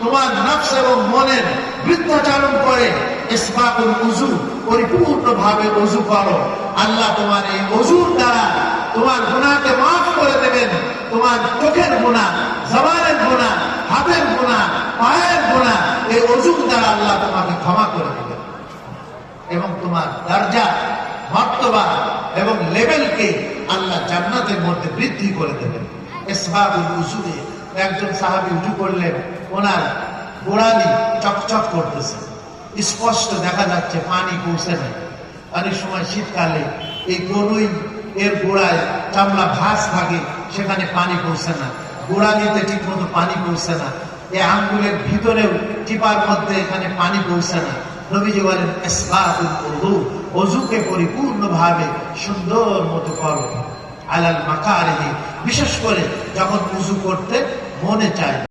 তোমার নফস এবং মনের বৃদ্ধাচারণ করে ইসবাকুল উযু, পরিপূর্ণভাবে ওযু করো। আল্লাহ তোমার এই ওযুর দ্বারা তোমার গুনাহকে মাফ করে দেবেন। তোমার চোখের গুনাহ, জবানের গুনাহ, হাতের গুনাহ, পায়ের গুনাহ এই ওযুর দ্বারা আল্লাহ তোমাকে ক্ষমা করে দেবেন এবং তোমার দরজা, মর্তবা এবং লেভেলকে আল্লাহ জান্নাতের মধ্যে বৃদ্ধি করে দেবেন। ইসবাকুল উযুয়ে একজন সাহাবী উঠে পড়লেন, ওনার গোড়ালি চকচক করতেছে, স্পষ্ট দেখা যাচ্ছে পানি পৌঁছে নাই। অনেক সময় শীতকালে এই গরুই এর গোড়ায় চামড়া ভাঁজ থাকে, সেখানে পানি পৌঁছে না, গোড়ালিতে ঠিক মতো পানি পৌঁছে না, এই আঙ্গুলের ভিতরেও টিপার মধ্যে এখানে পানি পৌঁছে না। নবীজি বলেন ইসবাকুল উযু, ওযুকে পরিপূর্ণভাবে সুন্দর মতো করো আলাল মাকারিহি, বিশেষ করে যখন ওযু করতে মনে চায়।